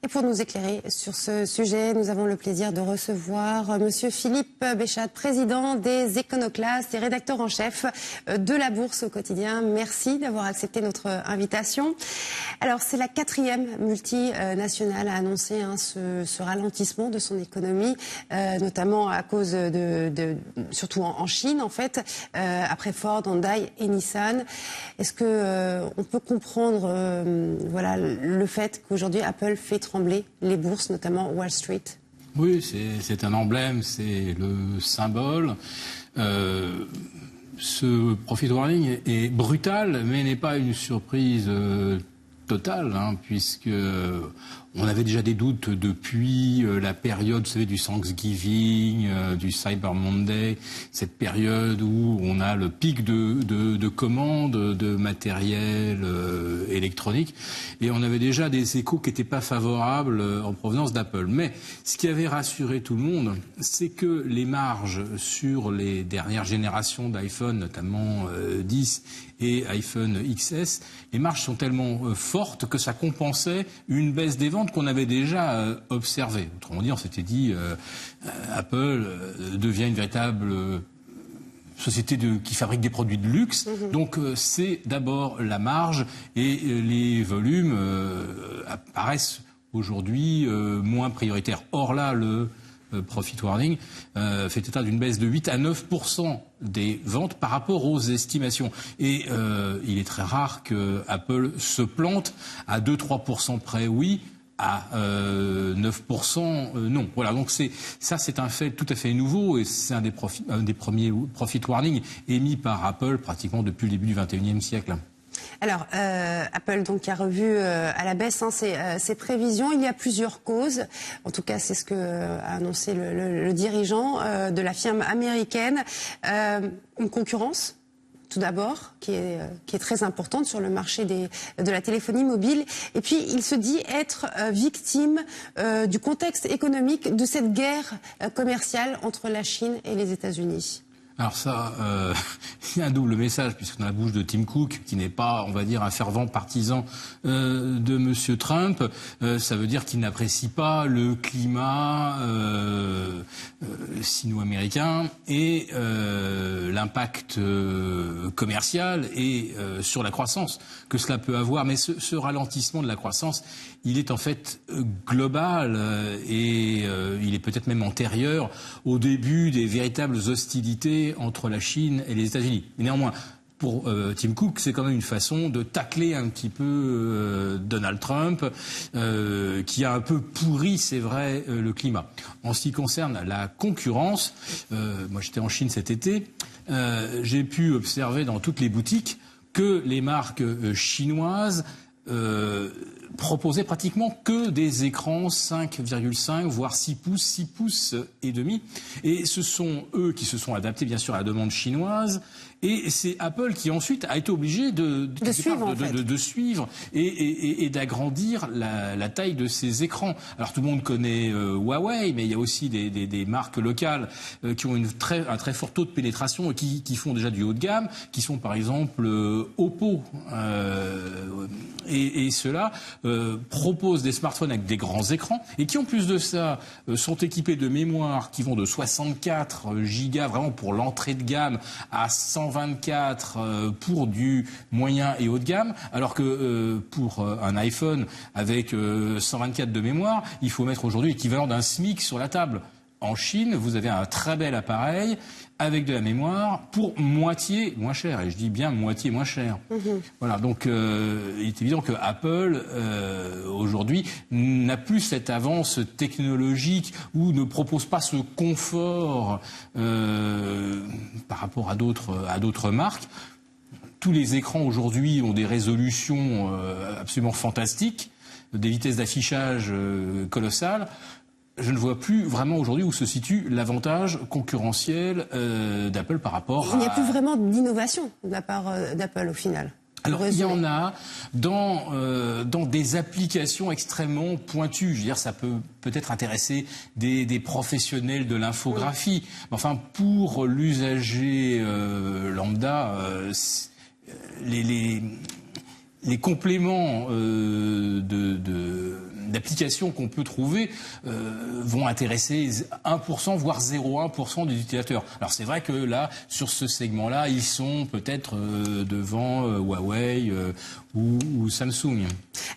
Et pour nous éclairer sur ce sujet, nous avons le plaisir de recevoir Monsieur Philippe Béchat, président des Éconoclastes et rédacteur en chef de la Bourse au quotidien. Merci d'avoir accepté notre invitation. Alors, c'est la 4e multinationale à annoncer ce ralentissement de son économie, notamment à cause surtout en Chine, en fait, après Ford, Hyundai et Nissan. Est-ce que on peut comprendre, voilà, le fait qu'aujourd'hui Apple fait trembler les bourses, notamment Wall Street? Oui, c'est un emblème, c'est le symbole. Ce profit warning est brutal, mais n'est pas une surprise totale, puisque on avait déjà des doutes depuis la période, vous savez, du Thanksgiving, du Cyber Monday, cette période où on a le pic de commandes de matériel électronique, et on avait déjà des échos qui n'étaient pas favorables en provenance d'Apple. Mais ce qui avait rassuré tout le monde, c'est que les marges sur les dernières générations d'iPhone, notamment 10 et iPhone XS, les marges sont tellement fortes que ça compensait une baisse des ventes qu'on avait déjà observée. Autrement dit, on s'était dit Apple devient une véritable société qui fabrique des produits de luxe. Donc c'est d'abord la marge, et les volumes apparaissent aujourd'hui moins prioritaires. Or là, le profit warning fait état d'une baisse de 8 à 9% des ventes par rapport aux estimations. Et il est très rare que Apple se plante à 2-3% près, oui, à 9% non. Voilà, donc c'est un fait tout à fait nouveau, et c'est un des premiers profit warning émis par Apple pratiquement depuis le début du XXIe siècle. Alors, Apple donc a revu à la baisse ses prévisions. Il y a plusieurs causes. En tout cas, c'est ce que a annoncé le dirigeant de la firme américaine. Une concurrence, tout d'abord, qui est très importante sur le marché de la téléphonie mobile. Et puis, il se dit être victime du contexte économique de cette guerre commerciale entre la Chine et les États-Unis. Alors ça, il y a un double message, puisque dans la bouche de Tim Cook, qui n'est pas, on va dire, un fervent partisan de Monsieur Trump, ça veut dire qu'il n'apprécie pas le climat sino-américain et l'impact commercial et sur la croissance que cela peut avoir. Mais ce ralentissement de la croissance, il est en fait global et il est peut-être même antérieur au début des véritables hostilités entre la Chine et les États-Unis. Mais néanmoins, pour Tim Cook, c'est quand même une façon de tacler un petit peu Donald Trump, qui a un peu pourri, c'est vrai, le climat. En ce qui concerne la concurrence, moi j'étais en Chine cet été, j'ai pu observer dans toutes les boutiques que les marques chinoises proposaient pratiquement que des écrans 5,5 voire 6 pouces et demi, et ce sont eux qui se sont adaptés bien sûr à la demande chinoise, et c'est Apple qui ensuite a été obligé de suivre et d'agrandir la taille de ses écrans. Alors tout le monde connaît Huawei, mais il y a aussi des marques locales qui ont un très fort taux de pénétration et qui font déjà du haut de gamme, qui sont par exemple Oppo, et ceux-là proposent des smartphones avec des grands écrans, et qui en plus de ça sont équipés de mémoire qui vont de 64 gigas vraiment pour l'entrée de gamme à 124 pour du moyen et haut de gamme, alors que pour un iPhone avec 124 de mémoire, il faut mettre aujourd'hui l'équivalent d'un SMIC sur la table. En Chine, vous avez un très bel appareil avec de la mémoire pour moitié moins cher, et je dis bien moitié moins cher. Voilà, donc il est évident que Apple aujourd'hui n'a plus cette avance technologique, ou ne propose pas ce confort par rapport à d'autres marques. Tous les écrans aujourd'hui ont des résolutions absolument fantastiques, des vitesses d'affichage colossales. Je ne vois plus vraiment aujourd'hui où se situe l'avantage concurrentiel d'Apple par rapport à... Il n'y a plus vraiment d'innovation de la part d'Apple au final. Alors il y en a dans des applications extrêmement pointues. Je veux dire, ça peut peut-être intéresser des professionnels de l'infographie. Oui. Enfin, pour l'usager lambda, les compléments d'applications qu'on peut trouver vont intéresser 1%, voire 0,1% des utilisateurs. Alors c'est vrai que là, sur ce segment-là, ils sont peut-être devant Huawei ou Samsung.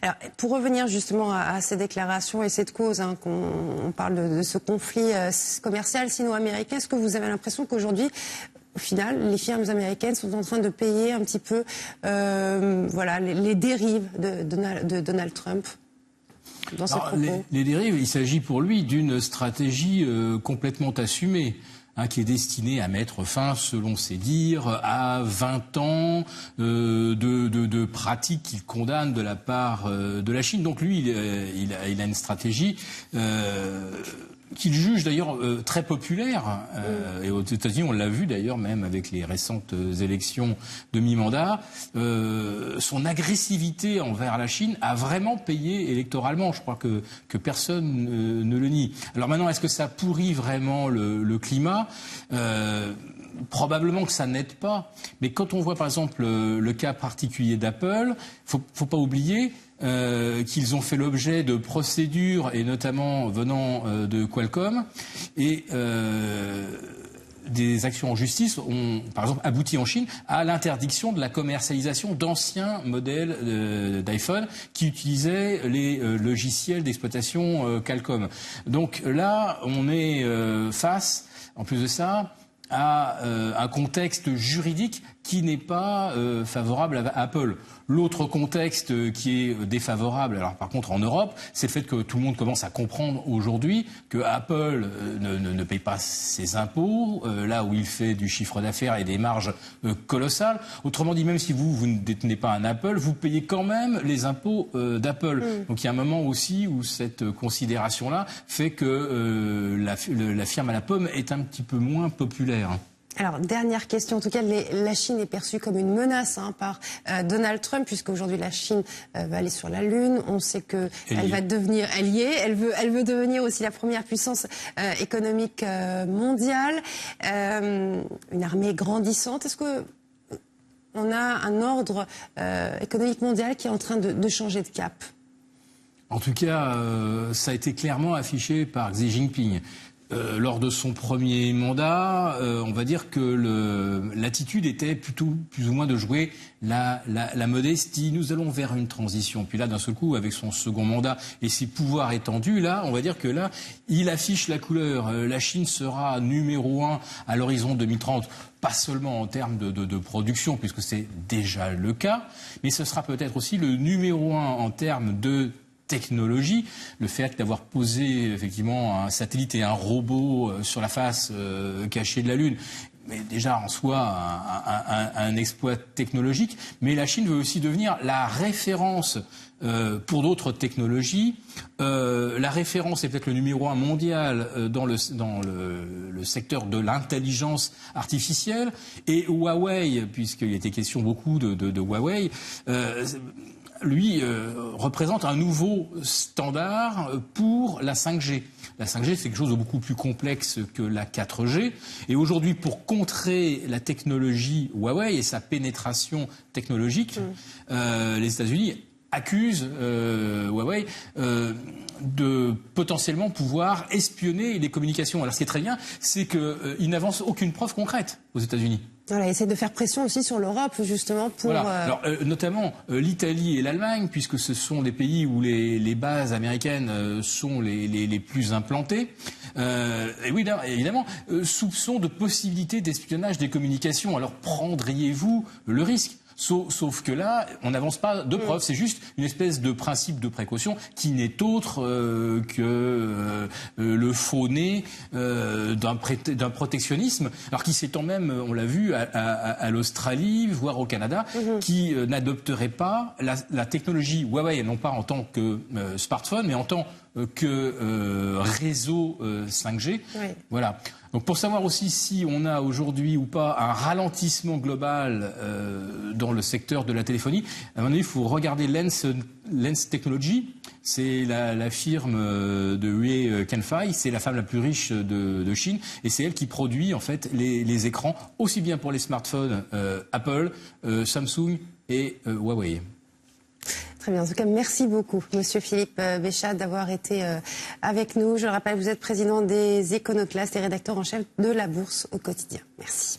Alors, pour revenir justement à ces déclarations et cette cause, qu'on parle de ce conflit commercial sino-américain, est-ce que vous avez l'impression qu'aujourd'hui, au final, les firmes américaines sont en train de payer un petit peu les dérives de Donald Trump dans ses propos? Les dérives, il s'agit pour lui d'une stratégie complètement assumée. Qui est destiné à mettre fin, selon ses dires, à 20 ans de pratiques qu'il condamne de la part de la Chine. Donc lui, il a une stratégie qu'il juge d'ailleurs très populaire. Et aux États-Unis, on l'a vu d'ailleurs même avec les récentes élections de mi-mandat. Son agressivité envers la Chine a vraiment payé électoralement. Je crois que personne ne le nie. Alors maintenant, est-ce que ça pourrit vraiment le climat ? Probablement que ça n'aide pas. Mais quand on voit par exemple le cas particulier d'Apple, faut pas oublier qu'ils ont fait l'objet de procédures, et notamment venant de Qualcomm, et des actions en justice ont, par exemple, abouti en Chine à l'interdiction de la commercialisation d'anciens modèles d'iPhone qui utilisaient les logiciels d'exploitation Qualcomm. Donc là, on est face, en plus de ça, à un contexte juridique qui n'est pas favorable à Apple. L'autre contexte qui est défavorable, alors par contre en Europe, c'est le fait que tout le monde commence à comprendre aujourd'hui que Apple ne paye pas ses impôts, là où il fait du chiffre d'affaires et des marges colossales. Autrement dit, même si vous ne détenez pas un Apple, vous payez quand même les impôts d'Apple. Donc il y a un moment aussi où cette considération-là fait que la firme à la pomme est un petit peu moins populaire. Alors, dernière question. En tout cas, la Chine est perçue comme une menace par Donald Trump, puisqu'aujourd'hui la Chine va aller sur la Lune. On sait qu'elle va devenir, elle veut devenir aussi la première puissance économique mondiale, une armée grandissante. Est-ce que on a un ordre économique mondial qui est en train de changer de cap? En tout cas, ça a été clairement affiché par Xi Jinping. Lors de son premier mandat, on va dire que l'attitude était plutôt plus ou moins de jouer la modestie. Nous allons vers une transition. Puis là, d'un seul coup, avec son second mandat et ses pouvoirs étendus, là, on va dire que là, il affiche la couleur. La Chine sera numéro 1 à l'horizon 2030. Pas seulement en termes de production, puisque c'est déjà le cas, mais ce sera peut-être aussi le numéro 1 en termes de technologie, le fait d'avoir posé effectivement un satellite et un robot sur la face cachée de la Lune, mais déjà en soi un exploit technologique. Mais la Chine veut aussi devenir la référence pour d'autres technologies. La référence est peut-être le numéro 1 mondial dans le secteur de l'intelligence artificielle. Et Huawei, puisqu'il était question beaucoup de Huawei, lui représente un nouveau standard pour la 5G. La 5G, c'est quelque chose de beaucoup plus complexe que la 4G. Et aujourd'hui, pour contrer la technologie Huawei et sa pénétration technologique, les États-Unis accusent Huawei de potentiellement pouvoir espionner les communications. Alors ce qui est très bien, c'est qu'ils n'avancent aucune preuve concrète aux États-Unis. Voilà, essayer de faire pression aussi sur l'Europe, justement, pour... Voilà. Alors, notamment l'Italie et l'Allemagne, puisque ce sont des pays où les bases américaines sont les plus implantées. Et oui, évidemment, soupçon de possibilité d'espionnage des communications. Alors, prendriez-vous le risque ? Sauf que là, on n'avance pas de preuves. C'est juste une espèce de principe de précaution qui n'est autre que le faux-nez d'un protectionnisme, alors qui s'étend même, on l'a vu, à l'Australie, voire au Canada, qui n'adopterait pas la technologie Huawei, non pas en tant que smartphone, mais en tant que réseau 5G. Oui. Voilà. Donc pour savoir aussi si on a aujourd'hui ou pas un ralentissement global dans le secteur de la téléphonie, à mon avis, il faut regarder Lens Technology. C'est la firme de Hui Canfai, c'est la femme la plus riche de Chine, et c'est elle qui produit en fait les écrans aussi bien pour les smartphones Apple, Samsung et Huawei. Très bien. En tout cas, merci beaucoup, Monsieur Philippe Béchat, d'avoir été avec nous. Je le rappelle, vous êtes président des Éconoclastes et rédacteur en chef de La Bourse au quotidien. Merci.